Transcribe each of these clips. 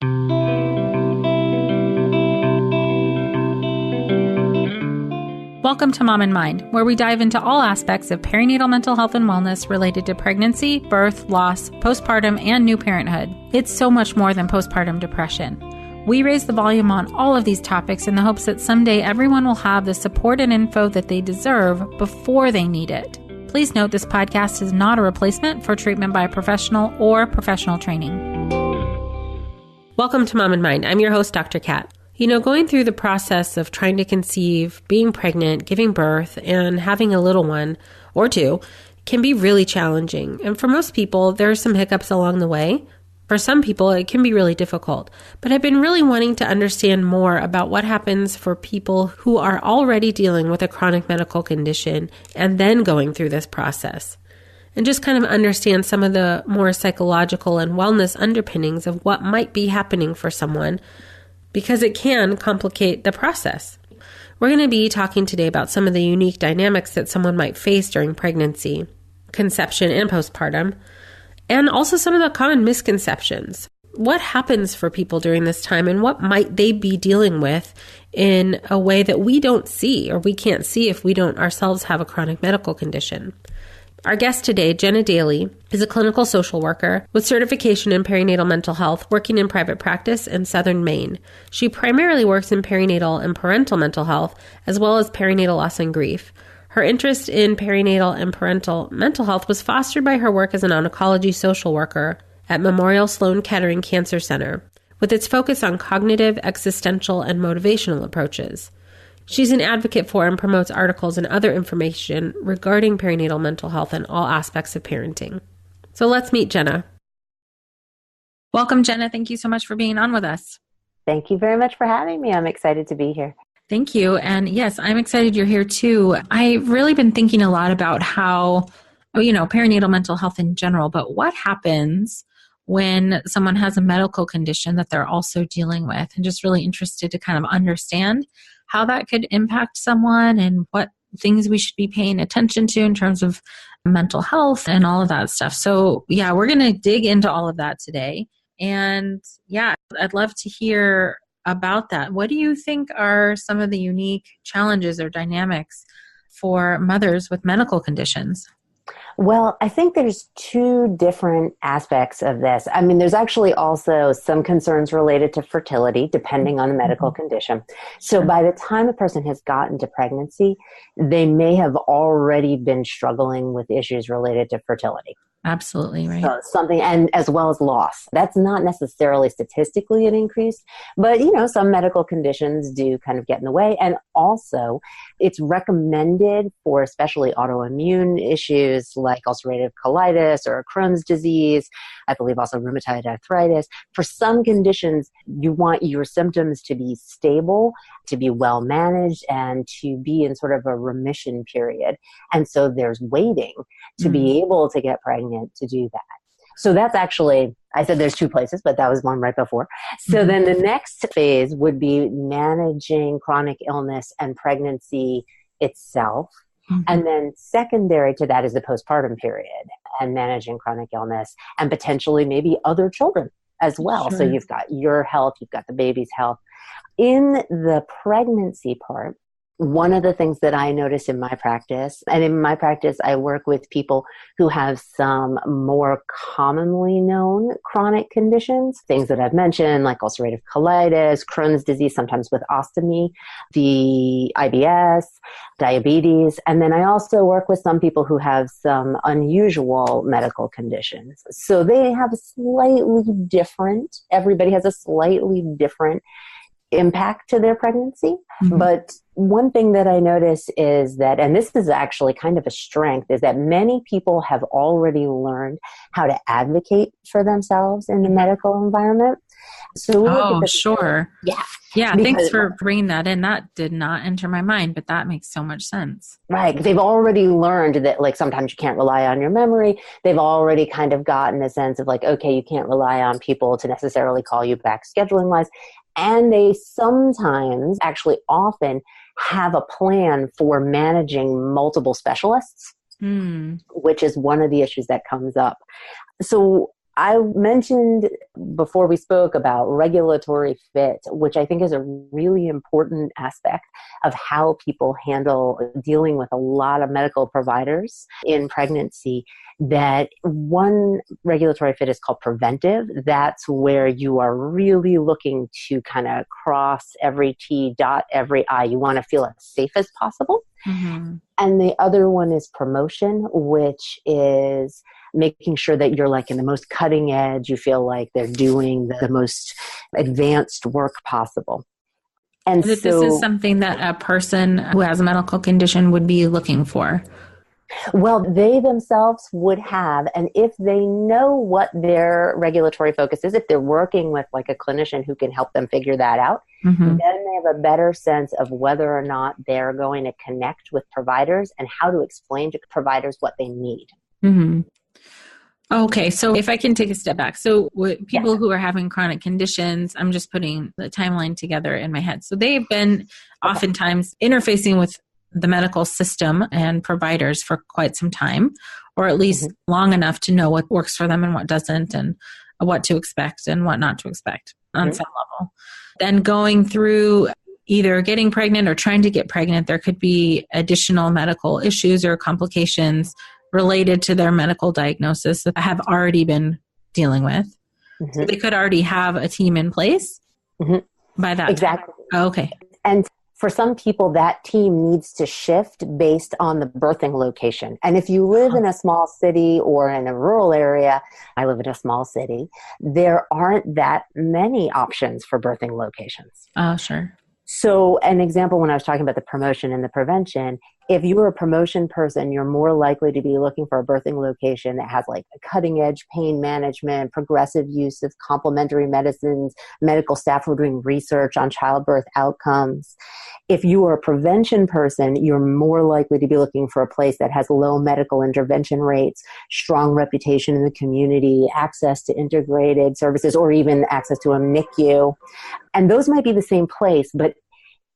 Welcome to Mom and Mind, where we dive into all aspects of perinatal mental health and wellness related to pregnancy, birth, loss, postpartum, and new parenthood. It's so much more than postpartum depression. We raise the volume on all of these topics in the hopes that someday everyone will have the support and info that they deserve before they need it. Please note this podcast is not a replacement for treatment by a professional or professional training. Welcome to Mom and Mind. I'm your host, Dr. Kat. Going through the process of trying to conceive, being pregnant, giving birth, and having a little one or two can be really challenging. And for most people, there are some hiccups along the way. For some people, it can be really difficult. But I've been really wanting to understand more about what happens for people who are already dealing with a chronic medical condition and then going through this process. And just kind of understand some of the more psychological and wellness underpinnings of what might be happening for someone, because it can complicate the process. We're going to be talking today about some of the unique dynamics that someone might face during pregnancy, conception, and postpartum, and also some of the common misconceptions. What happens for people during this time, and what might they be dealing with in a way that we don't see, or we can't see if we don't ourselves have a chronic medical condition. Our guest today, Jenna Daly, is a clinical social worker with certification in perinatal mental health, working in private practice in southern Maine. She primarily works in perinatal and parental mental health, as well as perinatal loss and grief. Her interest in perinatal and parental mental health was fostered by her work as an oncology social worker at Memorial Sloan-Kettering Cancer Center, with its focus on cognitive, existential, and motivational approaches. She's an advocate for and promotes articles and other information regarding perinatal mental health and all aspects of parenting. So let's meet Jenna. Welcome, Jenna. Thank you so much for being on with us. Thank you very much for having me. I'm excited to be here. Thank you. And yes, I'm excited you're here too. I've really been thinking a lot about how, perinatal mental health in general, but what happens when someone has a medical condition that they're also dealing with, and just really interested to kind of understand how that could impact someone and what things we should be paying attention to in terms of mental health and all of that stuff. So yeah, we're going to dig into all of that today. And yeah, I'd love to hear about that. What do you think are some of the unique challenges or dynamics for mothers with medical conditions? Well, I think there's two different aspects of this. I mean, there's actually also some concerns related to fertility, depending on the medical condition. So by the time a person has gotten to pregnancy, they may have already been struggling with issues related to fertility. Absolutely, right. So something, and as well as loss. That's not necessarily statistically an increase, but some medical conditions do kind of get in the way. And also, it's recommended for especially autoimmune issues like ulcerative colitis or Crohn's disease, I believe also rheumatoid arthritis. For some conditions, you want your symptoms to be stable, to be well managed, and to be in sort of a remission period. And so there's waiting to be able to get pregnant to do that. So that's actually, I said there's two places, but that was one right before. So then the next phase would be managing chronic illness and pregnancy itself. And then secondary to that is the postpartum period and managing chronic illness and potentially maybe other children as well. Sure. So you've got your health, you've got the baby's health. In the pregnancy part, one of the things that I notice in my practice, and in my practice, I work with people who have some more commonly known chronic conditions, things that I've mentioned, like ulcerative colitis, Crohn's disease, sometimes with ostomy, the IBS, diabetes. And then I also work with some people who have some unusual medical conditions. So they have everybody has a slightly different impact to their pregnancy. But one thing that I notice is that, and this is actually kind of a strength, is that many people have already learned how to advocate for themselves in the medical environment. So sure. Yeah. Yeah. Thanks for bringing that in. That did not enter my mind, but that makes so much sense. Right. They've already learned that sometimes you can't rely on your memory. They've already kind of gotten a sense of okay, you can't rely on people to necessarily call you back scheduling wise. And they sometimes, actually often, have a plan for managing multiple specialists, which is one of the issues that comes up. So I mentioned before we spoke about regulatory fit, which I think is a really important aspect of how people handle dealing with a lot of medical providers in pregnancy. That one regulatory fit is called preventive. That's where you are really looking to kind of cross every T, dot every I. You want to feel as safe as possible. Mm-hmm. And the other one is promotion, which is making sure that you're like in the most cutting edge. You feel like they're doing the most advanced work possible. And That this is something that a person who has a medical condition would be looking for. Well, they themselves would have, and if they know what their regulatory focus is, if they're working with like a clinician who can help them figure that out, then they have a better sense of whether or not they're going to connect with providers and how to explain to providers what they need. Mm-hmm. Okay, so if I can take a step back. So people who are having chronic conditions, I'm just putting the timeline together in my head. So they've been oftentimes interfacing with the medical system and providers for quite some time, or at least long enough to know what works for them and what doesn't, and what to expect and what not to expect on some level. Then going through either getting pregnant or trying to get pregnant, there could be additional medical issues or complications related to their medical diagnosis that have already been dealing with. So they could already have a team in place by that Exactly. time. Oh, okay. And for some people, that team needs to shift based on the birthing location. And if you live in a small city or in a rural area, I live in a small city, there aren't that many options for birthing locations. Oh, sure. So an example, when I was talking about the promotion and the prevention, if you're a promotion person, you're more likely to be looking for a birthing location that has like a cutting edge pain management, progressive use of complementary medicines, medical staff who are doing research on childbirth outcomes. If you are a prevention person, you're more likely to be looking for a place that has low medical intervention rates, strong reputation in the community, access to integrated services, or even access to a NICU. And those might be the same place, but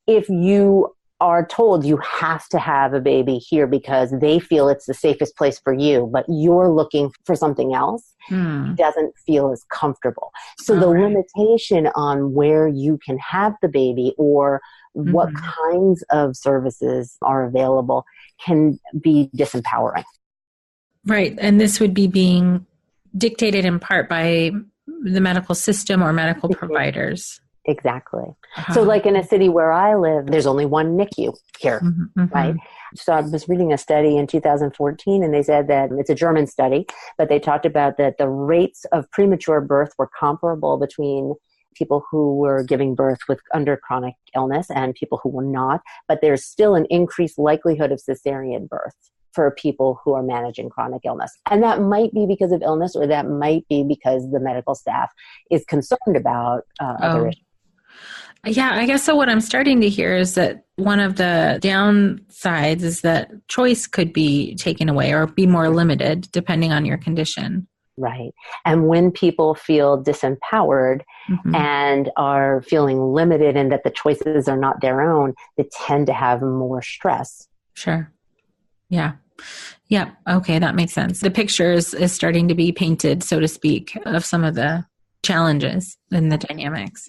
if you are told you have to have a baby here because they feel it's the safest place for you, but you're looking for something else, it doesn't feel as comfortable. So the limitation on where you can have the baby or what kinds of services are available can be disempowering. Right. And this would be being dictated in part by the medical system or medical providers. Exactly. So like in a city where I live, there's only one NICU here, right? So I was reading a study in 2014 and they said that it's a German study, but they talked about that the rates of premature birth were comparable between people who were giving birth under chronic illness and people who were not, but there's still an increased likelihood of cesarean birth for people who are managing chronic illness. And that might be because of illness, or that might be because the medical staff is concerned about other issues. Yeah, I guess so. What I'm starting to hear is that one of the downsides is that choice could be taken away or be more limited depending on your condition. Right. And when people feel disempowered and are feeling limited and that the choices are not their own, they tend to have more stress. Sure. Yeah. Yeah. Okay. That makes sense. The picture is starting to be painted, so to speak, of some of the challenges and the dynamics.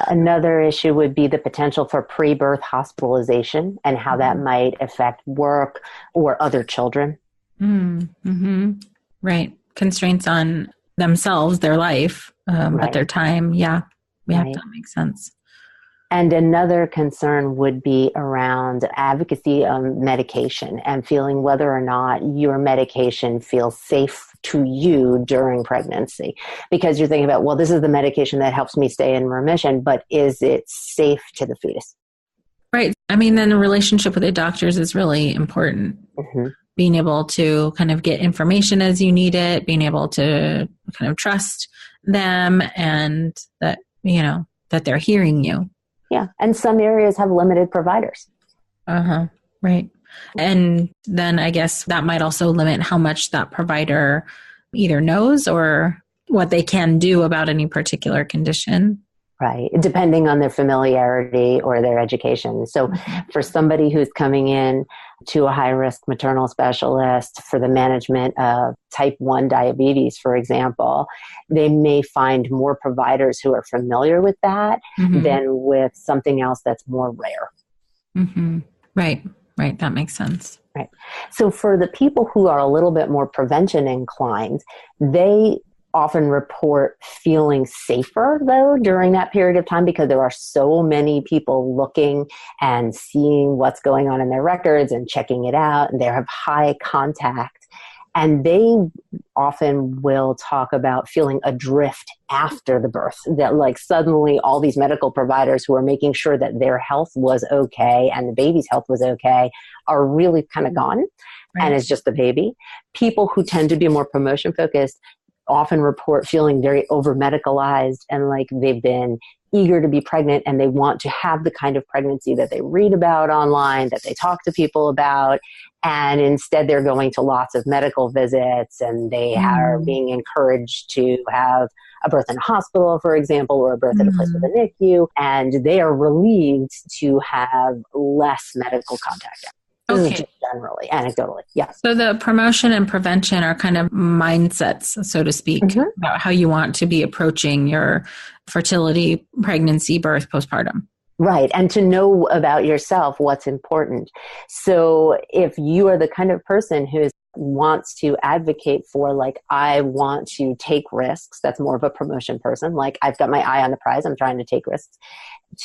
Another issue would be the potential for pre-birth hospitalization and how that might affect work or other children. Right. Constraints on themselves, their life, but their time. Yeah. That makes sense. And another concern would be around advocacy of medication and feeling whether or not your medication feels safe to you during pregnancy. Because you're thinking about, well, this is the medication that helps me stay in remission, but is it safe to the fetus? Right. I mean, then the relationship with the doctors is really important. Being able to kind of get information as you need it, being able to kind of trust them and that, that they're hearing you. Yeah. And some areas have limited providers. Right. And then I guess that might also limit how much that provider either knows or what they can do about any particular condition. Right. Depending on their familiarity or their education. So for somebody who's coming in to a high-risk maternal specialist for the management of type 1 diabetes, for example, they may find more providers who are familiar with that than with something else that's more rare. Right. That makes sense. Right. So for the people who are a little bit more prevention inclined, they often report feeling safer, though, during that period of time, because there are so many people looking and seeing what's going on in their records and checking it out, and they have high contact. And they often will talk about feeling adrift after the birth, that like suddenly all these medical providers who are making sure that their health was okay and the baby's health was okay are really kind of gone. Right. And it's just the baby. People who tend to be more promotion focused often report feeling very over medicalized and like they've been eager to be pregnant and they want to have the kind of pregnancy that they read about online, that they talk to people about. And instead they're going to lots of medical visits and they are being encouraged to have a birth in a hospital, for example, or a birth at a place with a NICU. And they are relieved to have less medical contact. Okay. Generally, anecdotally, yeah. So the promotion and prevention are kind of mindsets, so to speak, about how you want to be approaching your fertility, pregnancy, birth, postpartum. Right. And to know about yourself what's important. So if you are the kind of person who wants to advocate for, like, I want to take risks, that's more of a promotion person. Like, I've got my eye on the prize, I'm trying to take risks.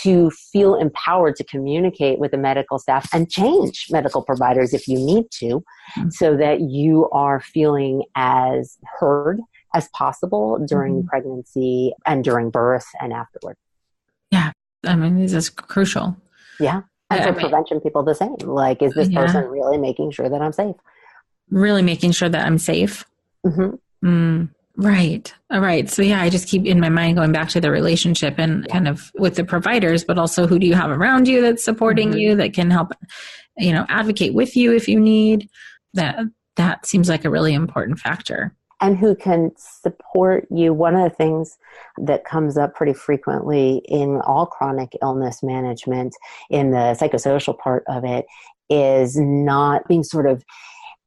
To feel empowered to communicate with the medical staff and change medical providers if you need to, so that you are feeling as heard as possible during pregnancy and during birth and afterward. Yeah. I mean, this is crucial. Yeah. And for prevention people, the same. Like, is this person really making sure that I'm safe? Really making sure that I'm safe. Right. All right. So yeah, I just keep in my mind going back to the relationship and kind of with the providers, but also who do you have around you that's supporting you, that can help, advocate with you if you need. That seems like a really important factor. And who can support you. One of the things that comes up pretty frequently in all chronic illness management, in the psychosocial part of it, is not being sort of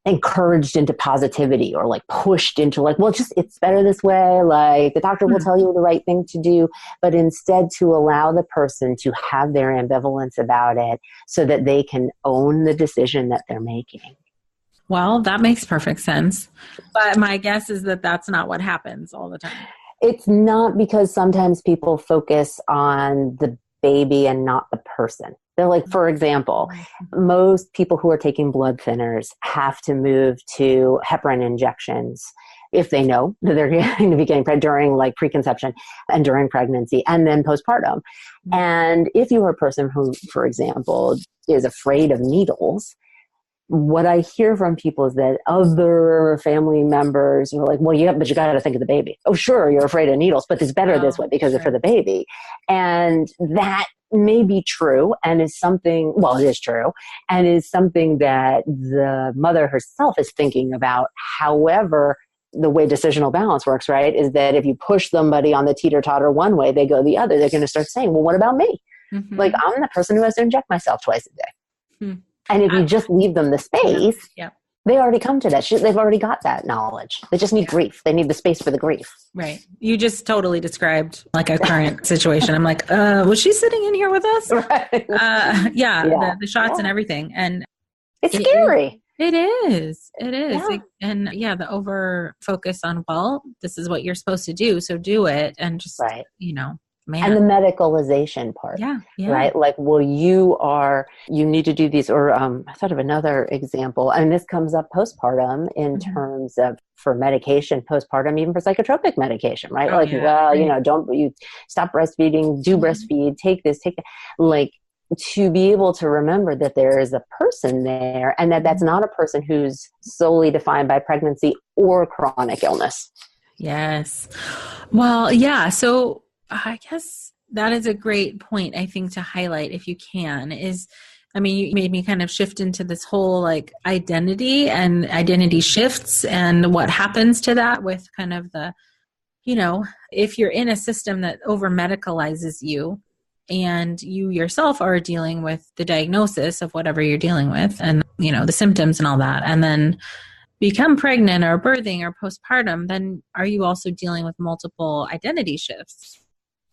encouraged into positivity or like pushed into like, well, it's better this way. Like the doctor will tell you the right thing to do, but instead to allow the person to have their ambivalence about it so that they can own the decision that they're making. Well, that makes perfect sense. But my guess is that that's not what happens all the time. It's not, because sometimes people focus on the baby and not the person. They're like, for example, most people who are taking blood thinners have to move to heparin injections if they know that they're going to be getting pregnant during like preconception and during pregnancy and then postpartum. And if you are a person who, for example, is afraid of needles, what I hear from people is that other family members are like, well, yeah, but you got to think of the baby. Oh, sure, you're afraid of needles, but it's better this way because it's for the baby. And that may be true and is something, well, it is true, and is something that the mother herself is thinking about. However, the way decisional balance works, right, is that if you push somebody on the teeter-totter one way, they go the other. They're going to start saying, well, what about me? Like, I'm the person who has to inject myself twice a day. And if you just leave them the space, they already come to that. They've already got that knowledge. They just need grief. They need the space for the grief. Right. You just totally described like a current situation. I'm like, was she sitting in here with us? Right. The shots and everything. And it's scary. It is. Yeah. And the over focus on, well, this is what you're supposed to do. So do it. And just, man. And the medicalization part, right? Like, well, you need to do these, or I thought of another example, and this comes up postpartum in terms of for medication postpartum, even for psychotropic medication, right? Don't you stop breastfeeding, do breastfeed, take this, take that. Like, to be able to remember that there is a person there and that that's not a person who's solely defined by pregnancy or chronic illness. Yes. Well, yeah. So I guess that is a great point, I think, to highlight if you can you made me kind of shift into this whole like identity and identity shifts and what happens to that with kind of the, if you're in a system that over medicalizes you and you yourself are dealing with the diagnosis of whatever you're dealing with and, the symptoms and all that, and then become pregnant or birthing or postpartum, then are you also dealing with multiple identity shifts?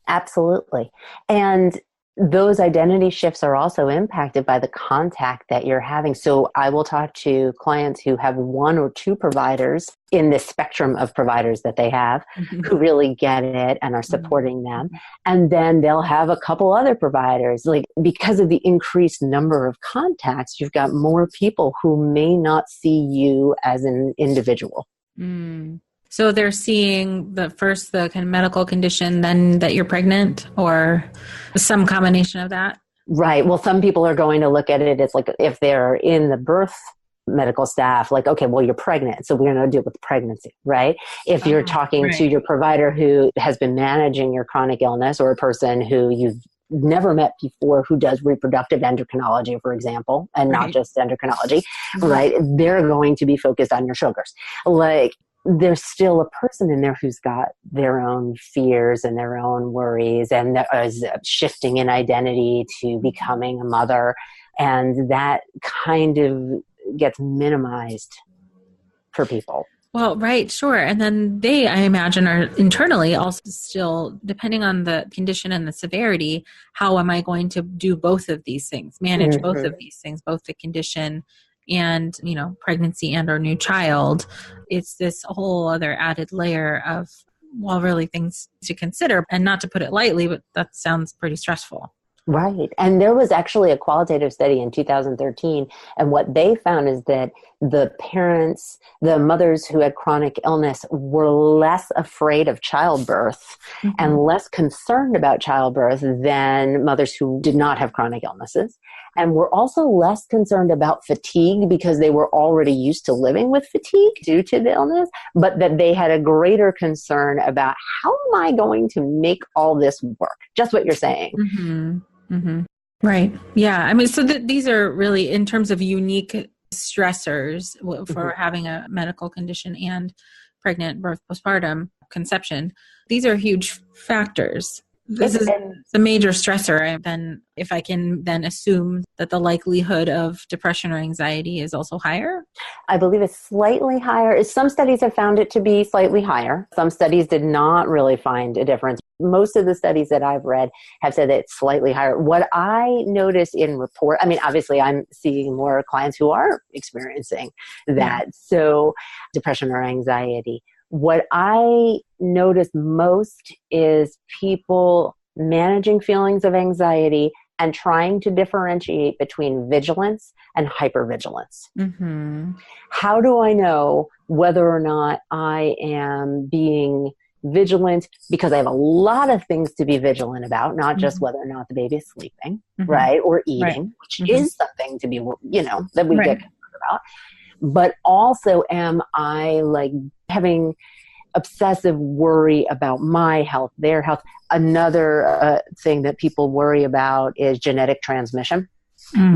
Absolutely. And those identity shifts are also impacted by the contact that you're having. So I will talk to clients who have one or two providers in this spectrum of providers that they have who really get it and are supporting them. And then they'll have a couple other providers. Like, because of the increased number of contacts, you've got more people who may not see you as an individual. So they're seeing the kind of medical condition, then that you're pregnant, or some combination of that? Right. Well, some people are going to look at it as like, if they're in the birth medical staff, like, okay, well, you're pregnant, so we're going to deal with the pregnancy, right? If you're talking to your provider who has been managing your chronic illness, or a person who you've never met before who does reproductive endocrinology, for example, and not just endocrinology, right? They're going to be focused on your sugars. Like, there's still a person in there who's got their own fears and their own worries, and that is shifting in identity to becoming a mother. And that kind of gets minimized for people. Well, right, sure. And then they, I imagine, are internally also still, depending on the condition and the severity, how am I going to do both of these things, manage both of these things, both the condition and, pregnancy and or new child. It's this whole other added layer of, really things to consider, and not to put it lightly, but that sounds pretty stressful. Right. And there was actually a qualitative study in 2013. And what they found is that the parents, the mothers who had chronic illness, were less afraid of childbirth and less concerned about childbirth than mothers who did not have chronic illnesses. And were also less concerned about fatigue, because they were already used to living with fatigue due to the illness, but that they had a greater concern about, how am I going to make all this work? Just what you're saying. Right. Yeah. I mean, so these are really, in terms of unique stressors for having a medical condition and pregnant, birth, postpartum, conception, these are huge factors. This is a major stressor. And then if I can then assume that the likelihood of depression or anxiety is also higher? I believe it's slightly higher. Some studies have found it to be slightly higher. Some studies did not really find a difference. Most of the studies that I've read have said that it's slightly higher. What I notice in obviously I'm seeing more clients who are experiencing that. So depression or anxiety. What I notice most is people managing feelings of anxiety and trying to differentiate between vigilance and hypervigilance. How do I know whether or not I am being vigilant because I have a lot of things to be vigilant about, not just whether or not the baby is sleeping, right? Or eating, which is something to be, that we get concerned about. But also, am I having obsessive worry about my health, their health? Another thing that people worry about is genetic transmission.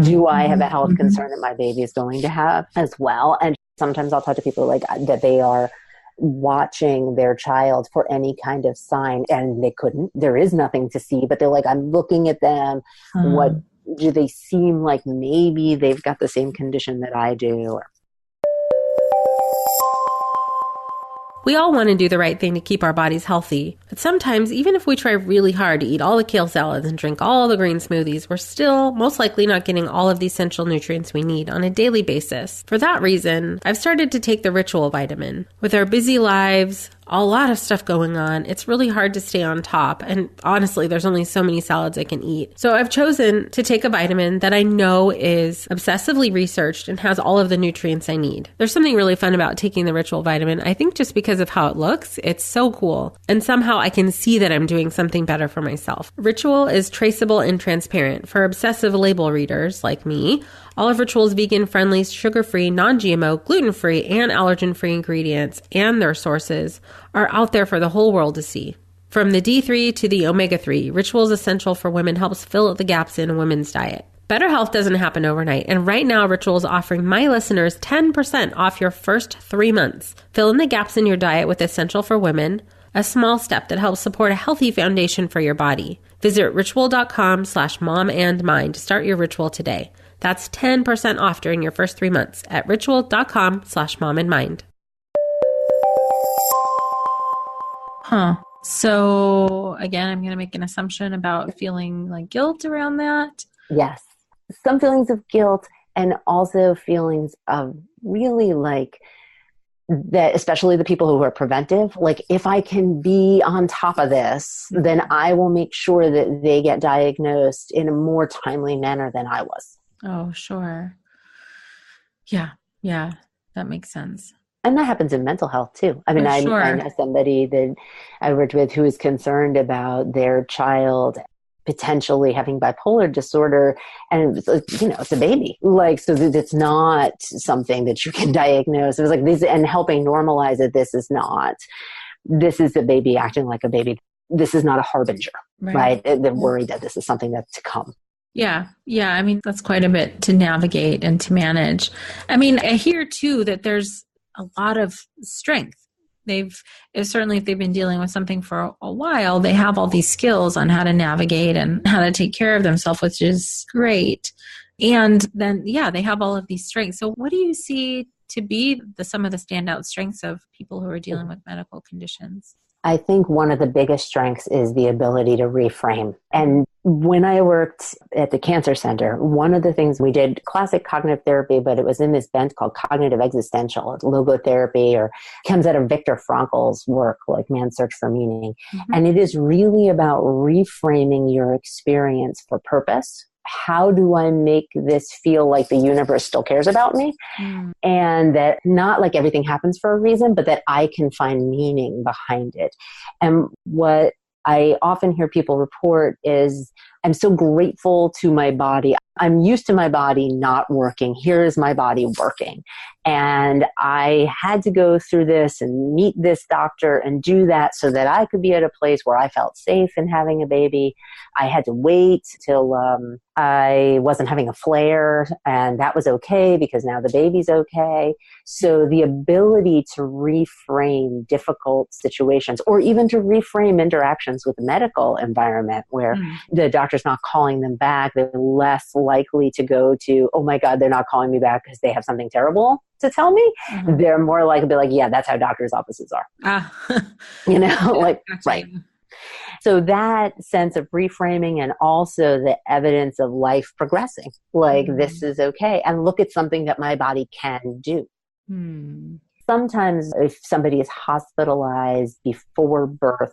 Do I have a health concern that my baby is going to have as well? And sometimes I'll talk to people that they are watching their child for any kind of sign, and they couldn't. There is nothing to see, but they're like, I'm looking at them. What do they seem like? Maybe they've got the same condition that I do. We all want to do the right thing to keep our bodies healthy, but sometimes, even if we try really hard to eat all the kale salads and drink all the green smoothies, we're still most likely not getting all of the essential nutrients we need on a daily basis. For that reason, I've started to take the Ritual vitamin. With our busy lives, a lot of stuff going on, it's really hard to stay on top. And honestly, there's only so many salads I can eat. So I've chosen to take a vitamin that I know is obsessively researched and has all of the nutrients I need. There's something really fun about taking the Ritual vitamin. I think just because of how it looks, it's so cool. And somehow I can see that I'm doing something better for myself. Ritual is traceable and transparent. For obsessive label readers like me, all of Ritual's vegan-friendly, sugar-free, non-GMO, gluten-free, and allergen-free ingredients and their sources are out there for the whole world to see. From the D3 to the omega-3, Ritual's Essential for Women helps fill the gaps in a women's diet. Better health doesn't happen overnight, and right now Ritual is offering my listeners 10% off your first 3 months. Fill in the gaps in your diet with Essential for Women, a small step that helps support a healthy foundation for your body. Visit ritual.com/momandmind to start your Ritual today. That's 10% off during your first 3 months at ritual.com/momandmind. Huh. So again, I'm going to make an assumption about feeling like guilt around that. Yes. Some feelings of guilt and also feelings of really like that, especially the people who are preventive. Like if I can be on top of this, then I will make sure that they get diagnosed in a more timely manner than I was. Oh, sure. Yeah. Yeah. That makes sense. And that happens in mental health too. I mean, I know somebody that I worked with who is concerned about their child potentially having bipolar disorder, and it's a baby. Like, so that it's not something that you can diagnose. It was like this, and helping normalize it. This is a baby acting like a baby. This is not a harbinger, right? They're worried that this is something that's to come. Yeah. Yeah. I mean, that's quite a bit to navigate and to manage. I mean, I hear too that there's a lot of strength. Certainly if they've been dealing with something for a while, they have all these skills on how to navigate and how to take care of themselves, which is great. And then, they have all of these strengths. So what do you see to be some of the standout strengths of people who are dealing with medical conditions? I think one of the biggest strengths is the ability to reframe. And when I worked at the cancer center, one of the things we did, classic cognitive therapy, but it was in this bent called cognitive-existential, logotherapy, or comes out of Viktor Frankl's work, like Man's Search for Meaning. Mm-hmm. And it is really about reframing your experience for purpose. How do I make this feel like the universe still cares about me? And that not like everything happens for a reason, but that I can find meaning behind it. And what I often hear people report is, I'm so grateful to my body. I'm used to my body not working. Here is my body working. And I had to go through this and meet this doctor and do that so that I could be at a place where I felt safe in having a baby. I had to wait till I wasn't having a flare, and that was okay because now the baby's okay. So the ability to reframe difficult situations, or even to reframe interactions with the medical environment where the doctor's not calling them back, they're less likely to go to, oh my God, they're not calling me back because they have something terrible to tell me. Mm-hmm. They're more likely to be like, yeah, that's how doctors' offices are. Right. So that sense of reframing, and also the evidence of life progressing, like this is okay. And look at something that my body can do. Sometimes if somebody is hospitalized before birth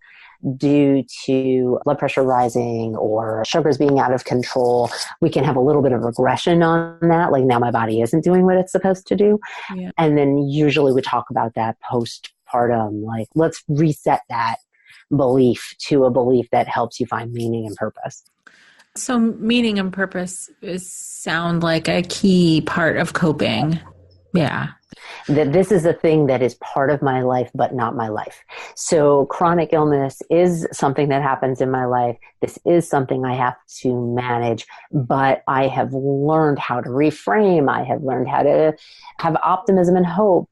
due to blood pressure rising or sugars being out of control, we can have a little bit of regression on that. Like now my body isn't doing what it's supposed to do. Yeah. And then usually we talk about that postpartum, like let's reset that belief to a belief that helps you find meaning and purpose. So meaning and purpose sound like a key part of coping. Yeah. That this is a thing that is part of my life, but not my life. So chronic illness is something that happens in my life. This is something I have to manage, but I have learned how to reframe. I have learned how to have optimism and hope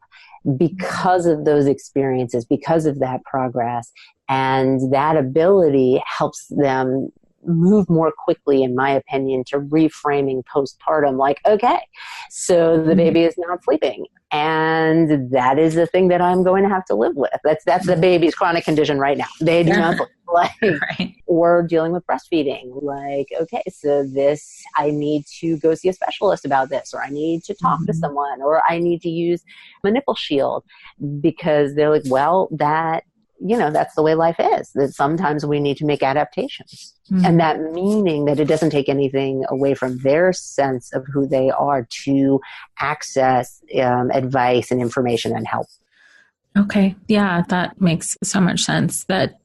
because of those experiences, because of that progress. And that ability helps them move more quickly, in my opinion, to reframing postpartum. Like, okay, so the baby is not sleeping, and that is the thing that I'm going to have to live with. That's the baby's chronic condition right now. They do not sleep. Right. Or dealing with breastfeeding. Like, okay, so this, I need to go see a specialist about this, or I need to talk to someone, or I need to use a nipple shield, because they're like, well, that's the way life is, that sometimes we need to make adaptations. And that meaning that it doesn't take anything away from their sense of who they are to access advice and information and help. Okay. Yeah, that makes so much sense, that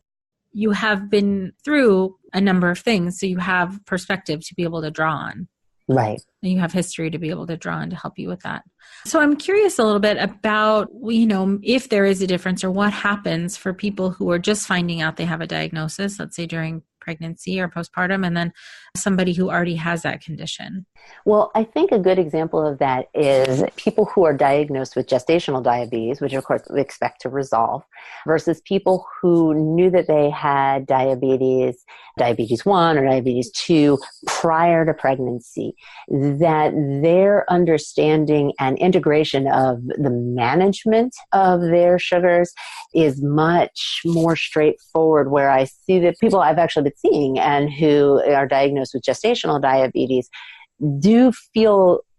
you have been through a number of things, so you have perspective to be able to draw on. Right. And you have history to be able to draw on to help you with that. So I'm curious a little bit about, if there is a difference, or what happens for people who are just finding out they have a diagnosis, let's say during pregnancy or postpartum, and then somebody who already has that condition? Well, I think a good example of that is people who are diagnosed with gestational diabetes, which of course we expect to resolve, versus people who knew that they had diabetes 1 or diabetes 2 prior to pregnancy, that their understanding and integration of the management of their sugars is much more straightforward, where I see that people I've actually been seeing and who are diagnosed with gestational diabetes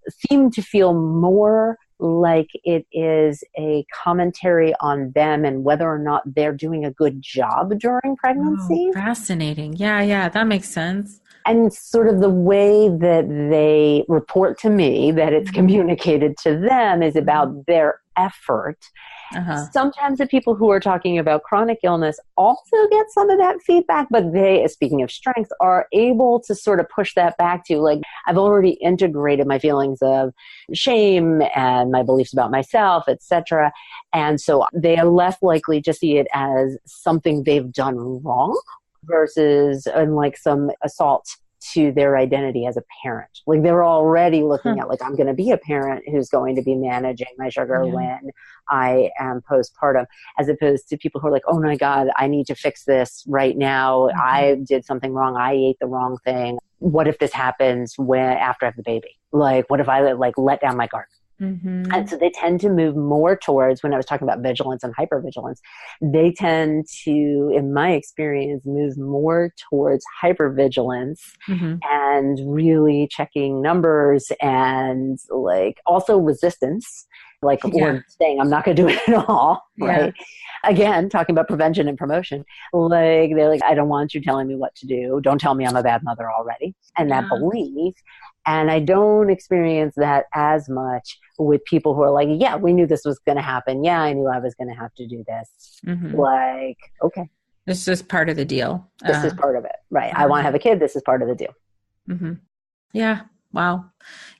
seem to feel more like it is a commentary on them and whether or not they're doing a good job during pregnancy. Oh, fascinating. Yeah, that makes sense. And sort of the way that they report to me that it's communicated to them is about their effort. Sometimes the people who are talking about chronic illness also get some of that feedback, but they, speaking of strength, are able to sort of push that back to, like, I've already integrated my feelings of shame and my beliefs about myself, etc. And so they are less likely to see it as something they've done wrong versus like some assault to their identity as a parent. Like, they're already looking at, like, I'm going to be a parent who's going to be managing my sugar when I am postpartum, as opposed to people who are like, oh my God, I need to fix this right now. I did something wrong. I ate the wrong thing. What if this happens after I have the baby? Like, what if I let down my guard? And so they tend to move more towards, when I was talking about vigilance and hypervigilance, they tend to, in my experience, move more towards hypervigilance and really checking numbers and, like, also resistance, like, or saying, I'm not going to do it at all. Right. Again, talking about prevention and promotion, like, they're like, I don't want you telling me what to do. Don't tell me I'm a bad mother already. And that belief. And I don't experience that as much with people who are like, yeah, we knew this was going to happen. Yeah, I knew I was going to have to do this. Like, okay. This is part of the deal. This is part of it. Right. I want to have a kid. This is part of the deal. Yeah. Wow.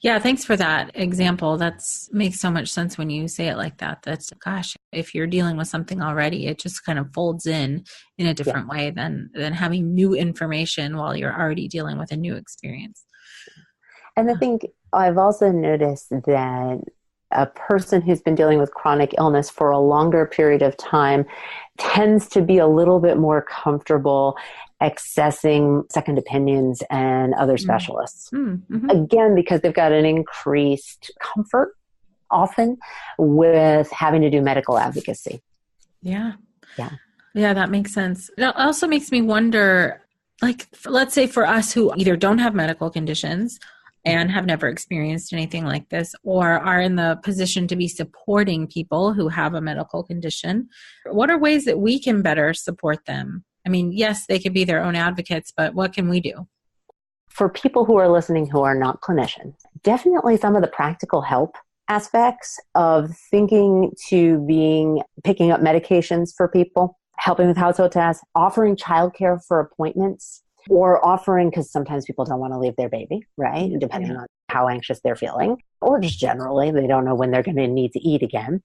Yeah. Thanks for that example. That makes so much sense when you say it like that. That's, gosh, if you're dealing with something already, it just kind of folds in a different way than having new information while you're already dealing with a new experience. And I think I've also noticed that a person who's been dealing with chronic illness for a longer period of time tends to be a little bit more comfortable accessing second opinions and other specialists. Again, because they've got an increased comfort often with having to do medical advocacy. Yeah, that makes sense. It also makes me wonder, like, let's say for us who either don't have medical conditions and have never experienced anything like this, or are in the position to be supporting people who have a medical condition, what are ways that we can better support them? I mean, yes, they could be their own advocates, but what can we do? For people who are listening who are not clinicians, definitely some of the practical help aspects of picking up medications for people, helping with household tasks, offering childcare for appointments, or offering, because sometimes people don't want to leave their baby, right? Depending on how anxious they're feeling, or just generally, they don't know when they're going to need to eat again.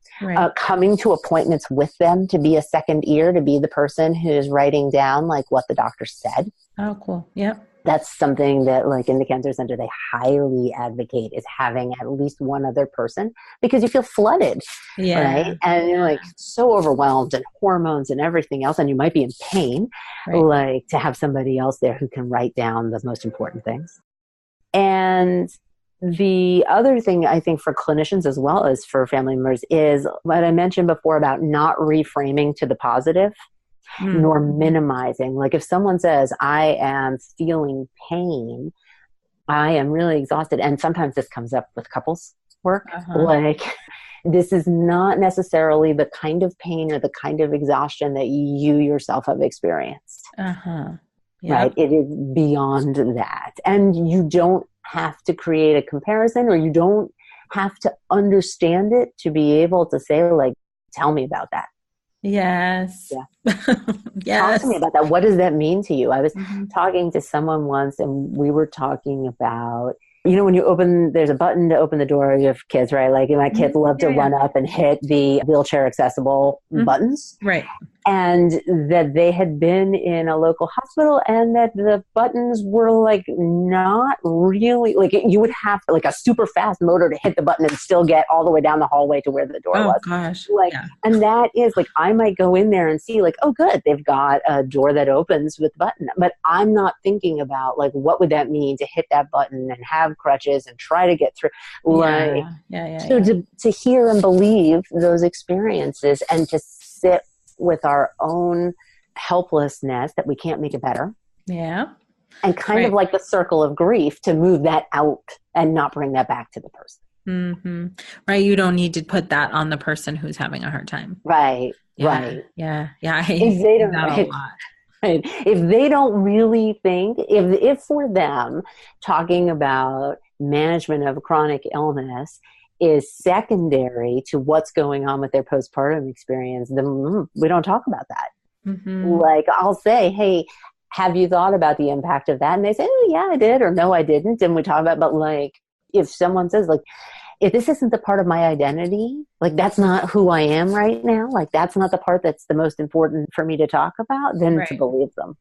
Coming to appointments with them to be a second ear, to be the person who's writing down, like, what the doctor said. Oh, cool. Yep. That's something that, like, in the Cancer Center, they highly advocate, is having at least one other person, because you feel flooded, right? And you're, like, so overwhelmed, and hormones and everything else, and you might be in pain, like, to have somebody else there who can write down the most important things. And the other thing I think for clinicians as well as for family members is what I mentioned before about not reframing to the positive. Nor minimizing. Like, if someone says, I am feeling pain, I am really exhausted, and sometimes this comes up with couples work, like, this is not necessarily the kind of pain or the kind of exhaustion that you yourself have experienced. Right? It is beyond that. And you don't have to create a comparison, or you don't have to understand it to be able to say, like, tell me about that. Yes. Talk to me about that. What does that mean to you? I was talking to someone once, and we were talking about, you know, when there's a button to open the door, you have kids, right? Like, my kids love to run up and hit the wheelchair accessible buttons. Right. and that they had been in a local hospital and that the buttons were like not really, like you would have like a super fast motor to hit the button and still get all the way down the hallway to where the door was. Gosh. Like, yeah. And that is like, I might go in there and see like, oh good, they've got a door that opens with the button. But I'm not thinking about like, what would that mean to hit that button and have crutches and try to get through. Like, so to hear and believe those experiences and to sit with our own helplessness that we can't make it better. Yeah. And kind of like the circle of grief to move that out and not bring that back to the person. Mm-hmm. Right. You don't need to put that on the person who's having a hard time. Right. Yeah. Right. Yeah. Yeah. If they don't, right, a lot. Right. If they don't really think, if for them talking about management of chronic illness is secondary to what's going on with their postpartum experience, then we don't talk about that. Mm-hmm. Like I'll say, hey, have you thought about the impact of that? And they say, oh yeah, I did, or no, I didn't. And we talk about, but like, if someone says like, if this isn't the part of my identity, like that's not who I am right now, like that's not the part that's the most important for me to talk about, then to believe them.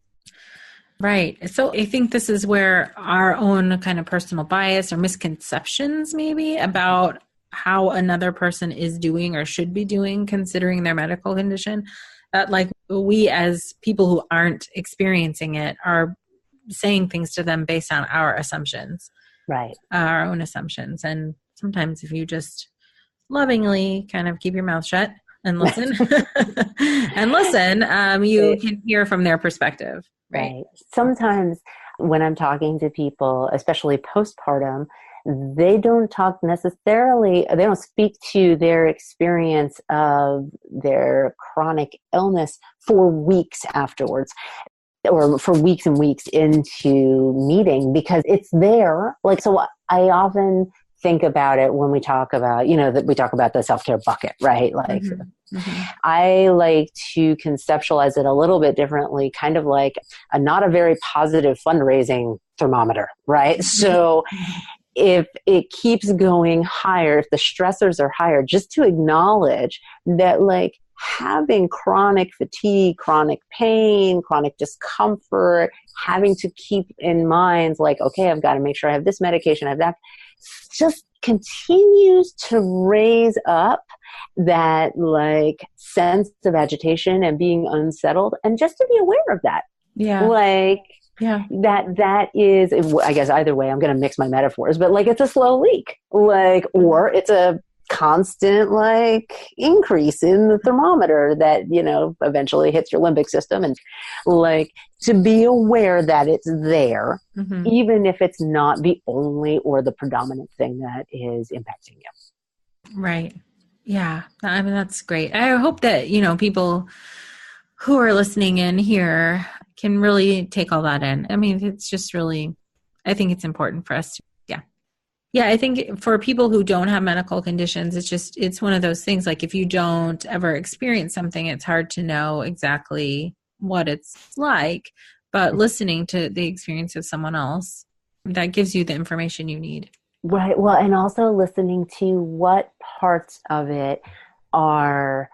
Right. So I think this is where our own kind of personal bias or misconceptions maybe about how another person is doing or should be doing considering their medical condition, that like we as people who aren't experiencing it are saying things to them based on our assumptions. Right. Our own assumptions. And sometimes if you just lovingly kind of keep your mouth shut and listen you can hear from their perspective. Right. Sometimes when I'm talking to people, especially postpartum, they don't talk necessarily, they don't speak to their experience of their chronic illness for weeks afterwards or for weeks and weeks into meeting because it's there. Like, so I often think about it when we talk about, that we talk about the self-care bucket, right? Like I like to conceptualize it a little bit differently, kind of like not a very positive fundraising thermometer, right? So if it keeps going higher, if the stressors are higher, just to acknowledge that like having chronic fatigue, chronic pain, chronic discomfort, having to keep in mind like, okay, I've got to make sure I have this medication, I have that, just continues to raise up that like sense of agitation and being unsettled, and just to be aware of that. Yeah. Like, yeah, that is, I guess either way, I'm going to mix my metaphors, but like it's a slow leak, like, or it's a constant like increase in the thermometer that, eventually hits your limbic system, and like to be aware that it's there, even if it's not the only or the predominant thing that is impacting you. Right. Yeah. I mean, that's great. I hope that, people who are listening in here can really take all that in. I mean, it's just really, I think it's important for us to, yeah, I think for people who don't have medical conditions, it's one of those things, like if you don't ever experience something, it's hard to know exactly what it's like, but listening to the experience of someone else, that gives you the information you need. Right. Well, and also listening to what parts of it are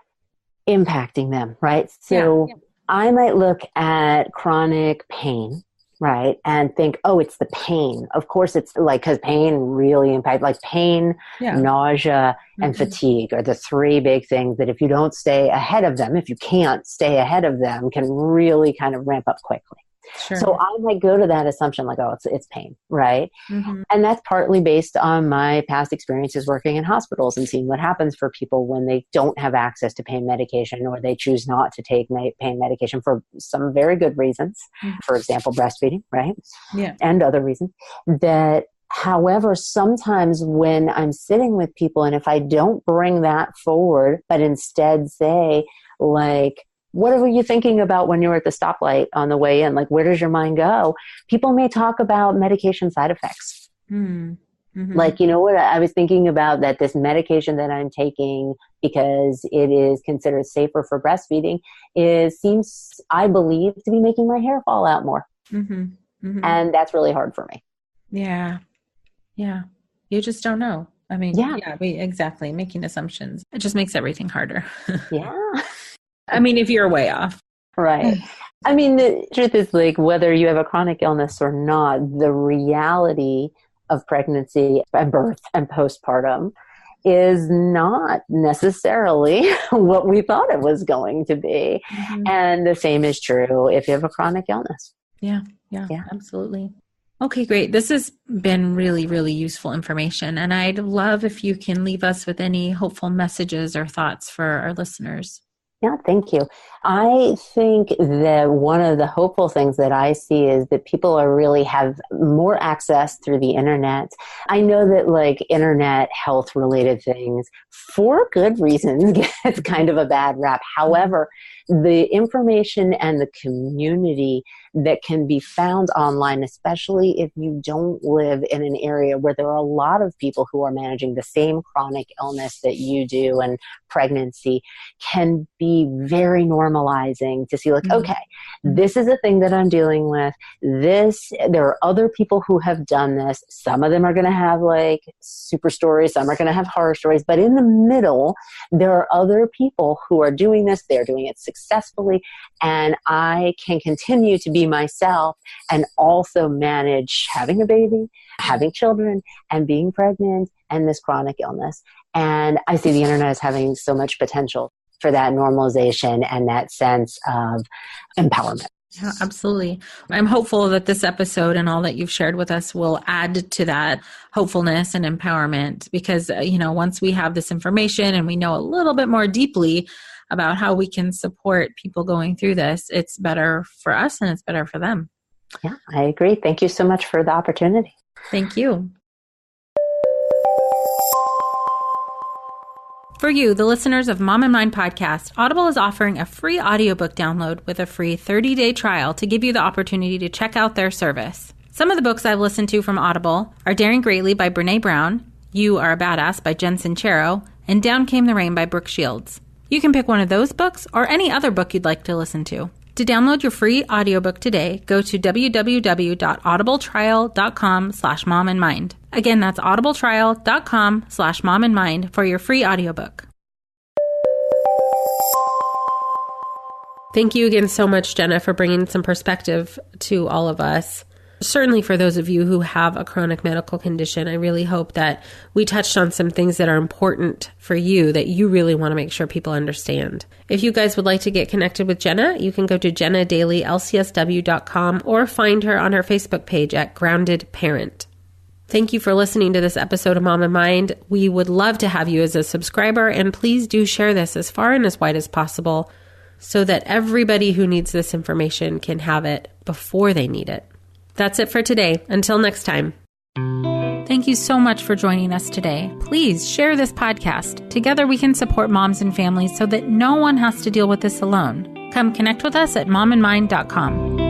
impacting them, right? So I might look at chronic pain, right, and think, oh, it's the pain. Of course, it's like, because pain really impacts, like pain, nausea, and fatigue are the three big things that if you don't stay ahead of them, if you can't stay ahead of them, can really kind of ramp up quickly. Sure. So I might go to that assumption like, oh, it's pain, right? And that's partly based on my past experiences working in hospitals and seeing what happens for people when they don't have access to pain medication, or they choose not to take pain medication for some very good reasons. For example, breastfeeding, right? Yeah. And other reasons. That, however, sometimes when I'm sitting with people, and if I don't bring that forward, but instead say like, what were you thinking about when you were at the stoplight on the way in? Like, where does your mind go? People may talk about medication side effects. Like, you know what? I was thinking about that this medication that I'm taking, because it is considered safer for breastfeeding, seems, I believe, to be making my hair fall out more. And that's really hard for me. Yeah. Yeah. You just don't know. I mean, exactly. Making assumptions. It just makes everything harder. Yeah. I mean, if you're way off. Right. I mean, the truth is, like, whether you have a chronic illness or not, the reality of pregnancy and birth and postpartum is not necessarily what we thought it was going to be. Mm-hmm. And the same is true if you have a chronic illness. Yeah, absolutely. Okay, great. This has been really, really useful information. And I'd love if you can leave us with any hopeful messages or thoughts for our listeners. Yeah, thank you. I think that one of the hopeful things that I see is that people really have more access through the internet. I know that like internet health related things, for good reasons, gets kind of a bad rap. However, the information and the community that can be found online, especially if you don't live in an area where there are a lot of people who are managing the same chronic illness that you do and pregnancy, can be very normalizing to see like, okay, this is a thing that I'm dealing with. There are other people who have done this. Some of them are going to have like super stories. Some are going to have horror stories. But in the middle, there are other people who are doing this. They're doing it successfully. And I can continue to be myself and also manage having a baby, having children, and being pregnant and this chronic illness. And I see the internet as having so much potential for that normalization and that sense of empowerment. Yeah, absolutely. I'm hopeful that this episode and all that you've shared with us will add to that hopefulness and empowerment because, once we have this information and we know a little bit more deeply about how we can support people going through this, it's better for us and it's better for them. Yeah, I agree. Thank you so much for the opportunity. Thank you. For you, the listeners of Mom and Mind podcast, Audible is offering a free audiobook download with a free 30-day trial to give you the opportunity to check out their service. Some of the books I've listened to from Audible are Daring Greatly by Brene Brown, You Are a Badass by Jen Sincero, and Down Came the Rain by Brooke Shields. You can pick one of those books or any other book you'd like to listen to. To download your free audiobook today, go to www.audibletrial.com/momandmind. Again, that's audibletrial.com/momandmind for your free audiobook. Thank you again so much, Jenna, for bringing some perspective to all of us. Certainly for those of you who have a chronic medical condition, I really hope that we touched on some things that are important for you that you really want to make sure people understand. If you guys would like to get connected with Jenna, you can go to JennaDalyLCSW.com or find her on her Facebook page at Grounded Parent. Thank you for listening to this episode of Mom and Mind. We would love to have you as a subscriber, and please do share this as far and as wide as possible so that everybody who needs this information can have it before they need it. That's it for today. Until next time. Thank you so much for joining us today. Please share this podcast. Together we can support moms and families so that no one has to deal with this alone. Come connect with us at momandmind.com.